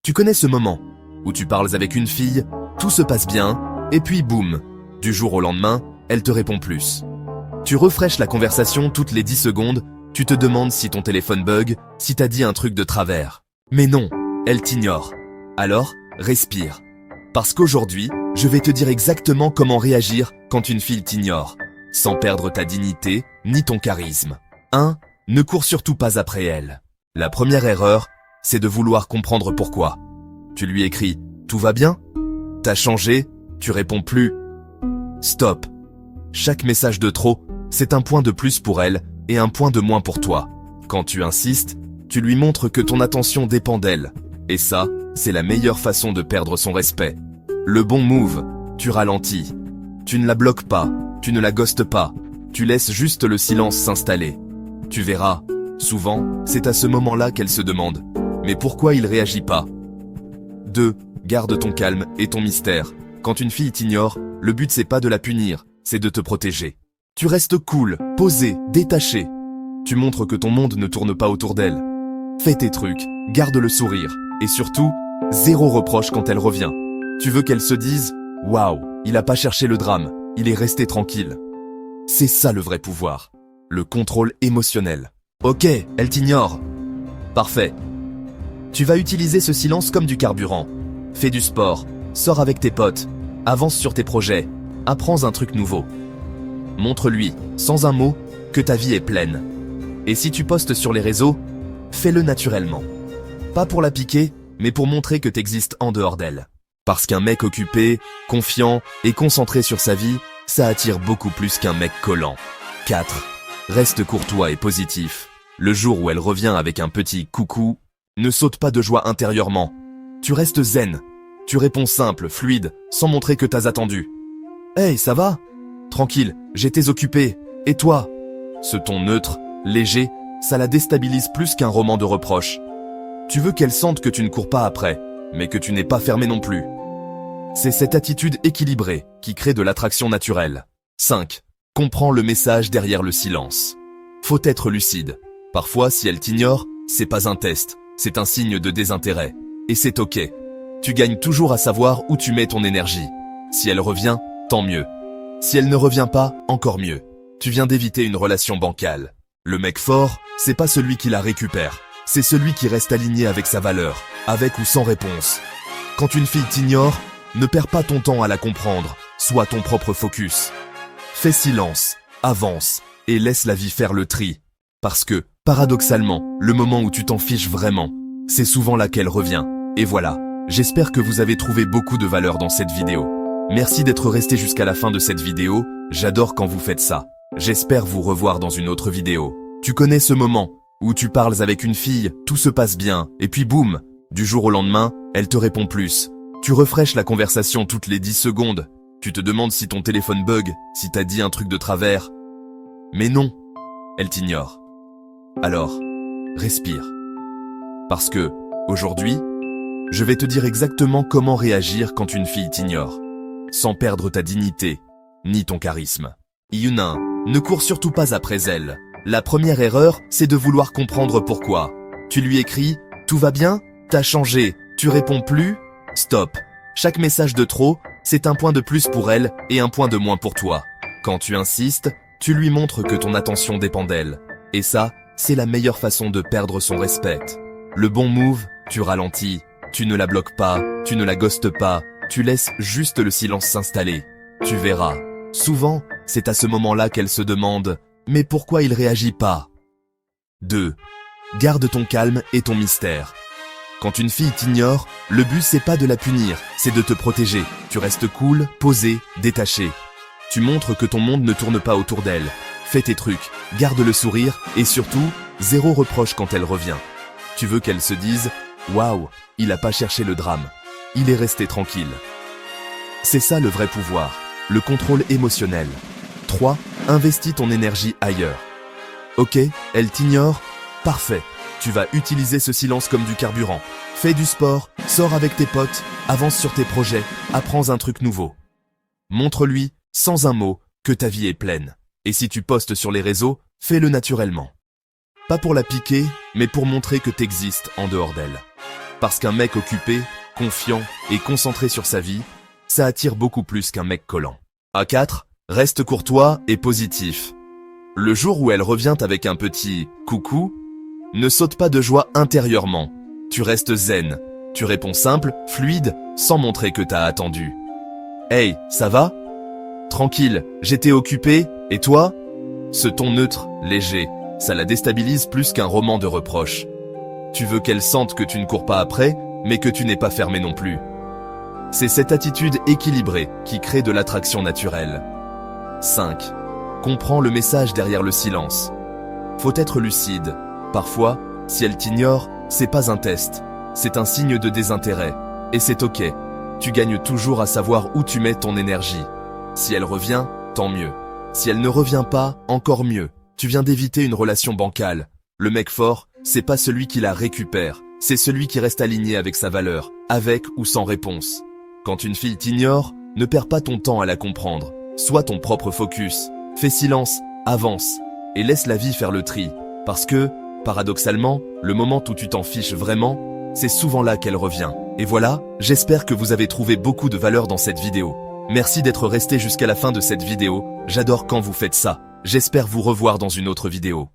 Tu connais ce moment où tu parles avec une fille, tout se passe bien, et puis boum, du jour au lendemain, elle te répond plus. Tu rafraîches la conversation toutes les 10 secondes, tu te demandes si ton téléphone bug, si t'as dit un truc de travers. Mais non, elle t'ignore. Alors, respire. Parce qu'aujourd'hui, je vais te dire exactement comment réagir quand une fille t'ignore, sans perdre ta dignité ni ton charisme. 1. Ne cours surtout pas après elle. La première erreur, c'est de vouloir comprendre pourquoi. Tu lui écris « Tout va bien ?» T'as changé, tu réponds plus. Stop. Chaque message de trop, c'est un point de plus pour elle et un point de moins pour toi. Quand tu insistes, tu lui montres que ton attention dépend d'elle. Et ça, c'est la meilleure façon de perdre son respect. Le bon move, tu ralentis. Tu ne la bloques pas, tu ne la ghostes pas. Tu laisses juste le silence s'installer. Tu verras, souvent, c'est à ce moment-là qu'elle se demande « Mais pourquoi il réagit pas ?» 2. Garde ton calme et ton mystère. Quand une fille t'ignore, le but c'est pas de la punir, c'est de te protéger. Tu restes cool, posé, détaché. Tu montres que ton monde ne tourne pas autour d'elle. Fais tes trucs, garde le sourire. Et surtout, zéro reproche quand elle revient. Tu veux qu'elle se dise « Waouh, il a pas cherché le drame, il est resté tranquille. » C'est ça le vrai pouvoir. Le contrôle émotionnel. Ok, elle t'ignore. Parfait. Tu vas utiliser ce silence comme du carburant. Fais du sport, sors avec tes potes, avance sur tes projets, apprends un truc nouveau. Montre-lui, sans un mot, que ta vie est pleine. Et si tu postes sur les réseaux, fais-le naturellement. Pas pour la piquer, mais pour montrer que t'existes en dehors d'elle. Parce qu'un mec occupé, confiant et concentré sur sa vie, ça attire beaucoup plus qu'un mec collant. 4. Reste courtois et positif. Le jour où elle revient avec un petit « coucou », ne saute pas de joie intérieurement. Tu restes zen. Tu réponds simple, fluide, sans montrer que t'as attendu. « Hey, ça va ? Tranquille, j'étais occupé. Et toi ?» Ce ton neutre, léger, ça la déstabilise plus qu'un roman de reproches. Tu veux qu'elle sente que tu ne cours pas après, mais que tu n'es pas fermé non plus. C'est cette attitude équilibrée qui crée de l'attraction naturelle. 5. Comprends le message derrière le silence. Faut être lucide. Parfois, si elle t'ignore, c'est pas un test, c'est un signe de désintérêt. Et c'est ok. Tu gagnes toujours à savoir où tu mets ton énergie. Si elle revient, tant mieux. Si elle ne revient pas, encore mieux. Tu viens d'éviter une relation bancale. Le mec fort, c'est pas celui qui la récupère. C'est celui qui reste aligné avec sa valeur, avec ou sans réponse. Quand une fille t'ignore, ne perds pas ton temps à la comprendre, sois ton propre focus. Fais silence, avance, et laisse la vie faire le tri. Parce que, paradoxalement, le moment où tu t'en fiches vraiment, c'est souvent là qu'elle revient. Et voilà, j'espère que vous avez trouvé beaucoup de valeur dans cette vidéo. Merci d'être resté jusqu'à la fin de cette vidéo, j'adore quand vous faites ça. J'espère vous revoir dans une autre vidéo. Tu connais ce moment où tu parles avec une fille, tout se passe bien, et puis boum, du jour au lendemain, elle te répond plus. Tu rafraîches la conversation toutes les 10 secondes. Tu te demandes si ton téléphone bug, si t'as dit un truc de travers. Mais non, elle t'ignore. Alors, respire. Parce que, aujourd'hui, je vais te dire exactement comment réagir quand une fille t'ignore, sans perdre ta dignité, ni ton charisme. Yunin, ne cours surtout pas après elle. La première erreur, c'est de vouloir comprendre pourquoi. Tu lui écris « Tout va bien ? T'as changé, tu réponds plus ?» Stop. Chaque message de trop, c'est un point de plus pour elle et un point de moins pour toi. Quand tu insistes, tu lui montres que ton attention dépend d'elle. Et ça, c'est la meilleure façon de perdre son respect. Le bon move, tu ralentis. Tu ne la bloques pas, tu ne la ghostes pas, tu laisses juste le silence s'installer. Tu verras. Souvent, c'est à ce moment-là qu'elle se demande « Mais pourquoi il réagit pas ?» 2. Garde ton calme et ton mystère. Quand une fille t'ignore, le but c'est pas de la punir, c'est de te protéger. Tu restes cool, posé, détaché. Tu montres que ton monde ne tourne pas autour d'elle. Fais tes trucs, garde le sourire et surtout, zéro reproche quand elle revient. Tu veux qu'elle se dise « Waouh, il a pas cherché le drame. Il est resté tranquille. » C'est ça le vrai pouvoir, le contrôle émotionnel. 3. Investis ton énergie ailleurs. Ok, elle t'ignore? Parfait. Tu vas utiliser ce silence comme du carburant. Fais du sport, sors avec tes potes, avance sur tes projets, apprends un truc nouveau. Montre-lui, sans un mot, que ta vie est pleine. Et si tu postes sur les réseaux, fais-le naturellement. Pas pour la piquer, mais pour montrer que t'existes en dehors d'elle. Parce qu'un mec occupé, confiant et concentré sur sa vie, ça attire beaucoup plus qu'un mec collant. A4, reste courtois et positif. Le jour où elle revient avec un petit « coucou », ne saute pas de joie intérieurement. Tu restes zen. Tu réponds simple, fluide, sans montrer que t'as attendu. « Hey, ça va ? Tranquille, j'étais occupé, et toi ?» Ce ton neutre, léger, ça la déstabilise plus qu'un roman de reproches. Tu veux qu'elle sente que tu ne cours pas après, mais que tu n'es pas fermé non plus. C'est cette attitude équilibrée qui crée de l'attraction naturelle. 5. Comprends le message derrière le silence. Faut être lucide. Parfois, si elle t'ignore, c'est pas un test. C'est un signe de désintérêt. Et c'est ok. Tu gagnes toujours à savoir où tu mets ton énergie. Si elle revient, tant mieux. Si elle ne revient pas, encore mieux. Tu viens d'éviter une relation bancale. Le mec fort, c'est pas celui qui la récupère. C'est celui qui reste aligné avec sa valeur, avec ou sans réponse. Quand une fille t'ignore, ne perds pas ton temps à la comprendre. Sois ton propre focus. Fais silence, avance. Et laisse la vie faire le tri. Parce que, paradoxalement, le moment où tu t'en fiches vraiment, c'est souvent là qu'elle revient. Et voilà, j'espère que vous avez trouvé beaucoup de valeur dans cette vidéo. Merci d'être resté jusqu'à la fin de cette vidéo, j'adore quand vous faites ça. J'espère vous revoir dans une autre vidéo.